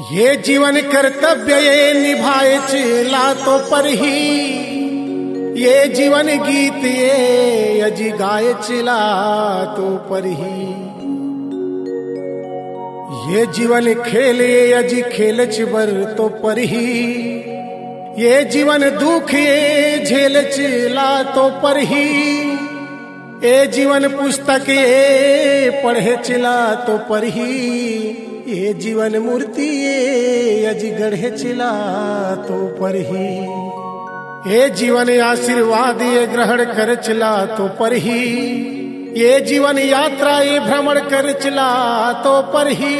ये जीवन कर्तव्य ये निभाए चिला तो पर ही, ये जीवन गीत ये अजी गाए चिला तो पर ही। ये जीवन खेल ये अजी खेल चिबर तो पर ही, ये जीवन दुख ये झेल चिला तो पर ही। ये जीवन पुस्तक ये पढ़े चिला तो पर ही, ये जीवन मूर्ति ये अजी गढ़े चिला तो पर ही। ये जीवन आशीर्वाद ये ग्रहण कर चिला तो पर ही, ये जीवन यात्रा ये भ्रमण कर चिला तो पर ही।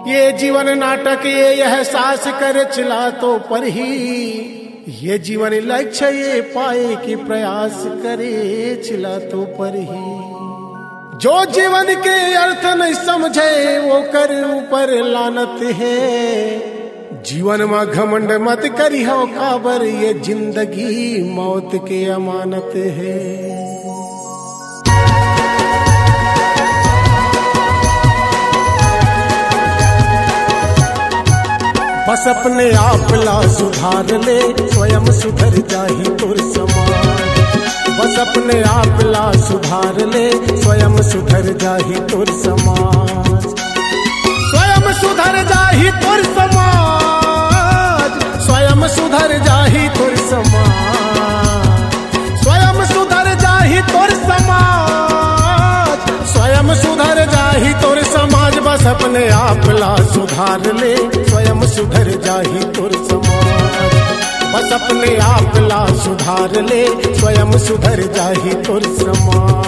ये जीवन नाटक ये एहसास कर चिला तो पर ही, ये जीवन लक्ष्य ये पाए कि प्रयास करे चिला तो पर ही। जो जीवन के अर्थ नहीं समझे वो कर ऊपर लानत है। जीवन में घमंड मत करी हो काबर, ये जिंदगी मौत के अमानत है। बस अपने आप ला सुधार ले, स्वयं सुधर जाही तुर समाज। बस अपने आप ला सुधार ले, स्वयं सुधर जाही तुर समाज। स्वयं सुधर जाही तुर समाज, स्वयं सुधर जाही तुर समाज। स्वयं सुधर जाही तुर समाज, स्वयं सुधर जाही तुर समाज। बस अपने आप ला सुधार ले, स्वयं सुधर जाही तुर समाज। बस अपने आप ला सुधार ले, स्वयं सुधर जाही तुर समाज।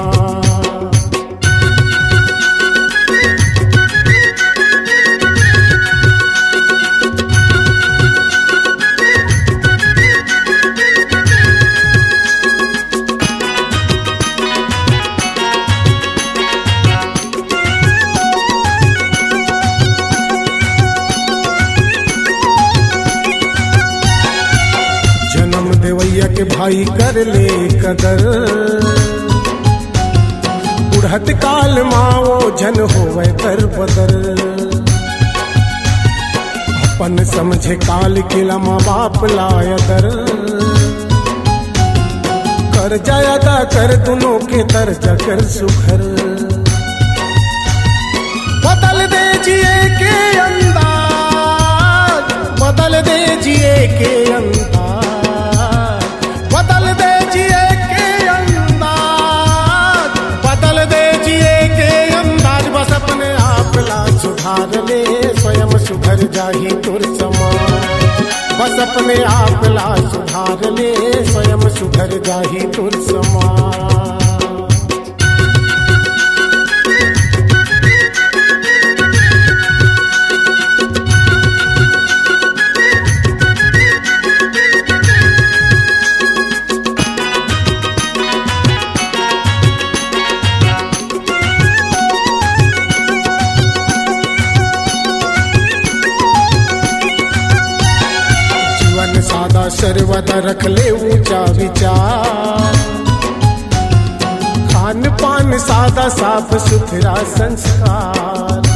देवैया के भाई कर ले कदर, बुढ़त काल माओ जन होवे कर बदर। अपन समझे काल के लमा बाप लायदर, कर जायदा कर दोनों के दर्जा कर सुखर। बदल दे जिए के अंदाज, बदल दे जिए के अंदाज। बदल दे जिए के अंदाज, बदल दे जिए के अंदाज। बस अपने आप ला सुधार ले, स्वयं सुधर जाही तुर समाज। बस अपने आप ला सुधार ले, स्वयं सुधर जाही तुर समाज। सर्वदा रख ले ऊंचा विचार, खान पान सादा साफ सुथरा संस्कार।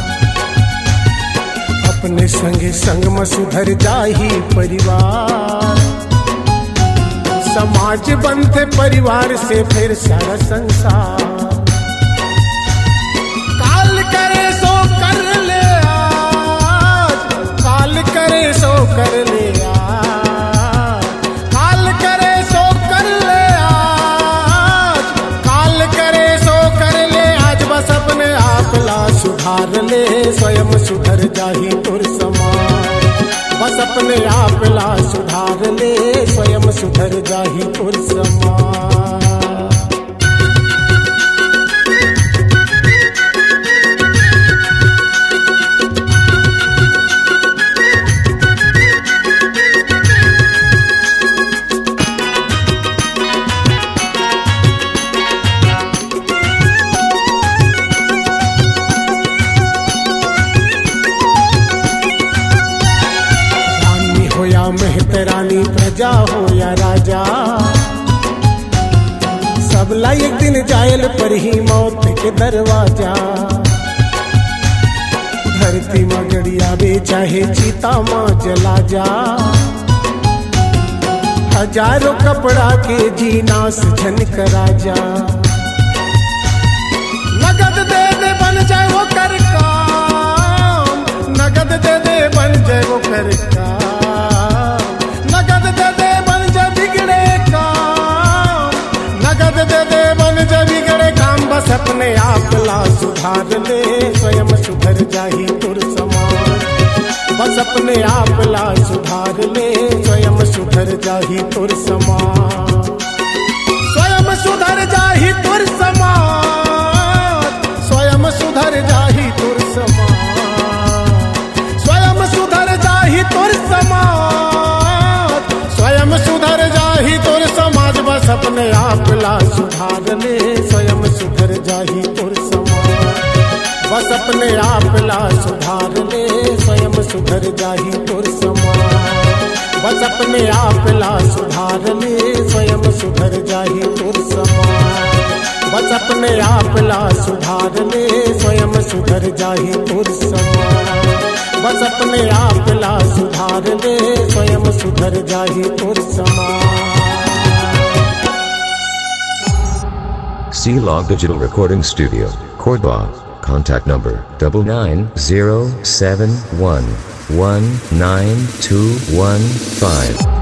अपने संगे संग में सुधर जाही परिवार, समाज बनते परिवार से फिर सारा संसार। काल करे सो कर ले आज, काल करे सो कर ले आज। सुधार ले, स्वयं सुधर जाही तुर समाज। बस अपने आप ला सुधार ले, स्वयं सुधर जाही तुर समाज। मेहतरानी प्रजा हो या राजा, सबला एक दिन जायल पर ही मौत के दरवाजा। धरती मां गड़िया बे चाहे चीता मां जला जा, हजारों कपड़ा के जीनास झन करा जा। नगद दे दे बन जाए वो कर काम, नगद दे दे बन जाए वो कर काम, नगद दे दे बन जाए बिगड़े काम, नगद दे दे बन जाए बिगड़े काम। बस अपने आप ला सुधार ले, स्वयं सुधर जाही तुर समाज। बस अपने आप ला सुधार ले, स्वयं सुधर जाही तुर समाज। स्वयं सुधर जाही तुर समाज, स्वयं सुधर जाही तुर समाज, स्वयं सुधर जाही तुर समाज, स्वयं सुधर जाही तुर समाज। बस अपने आप ला सुधार ले, स्वयं सुधर जाही तुर समाज। बस अपने आप ला सुधार ले, स्वयं सुधर जाही तुर समाज। बस अपने आप ला सुधार ले, स्वयं सुधर जाही तुर समाज। बस अपने आप ला सुधार ले, स्वयं सुधर जाही तुर समाज। बस अपने आप ला सुधार ले, स्वयं सुधर जाही तुर समाज। C-Log Digital Recording Studio, Cordoba. Contact number 99071192115.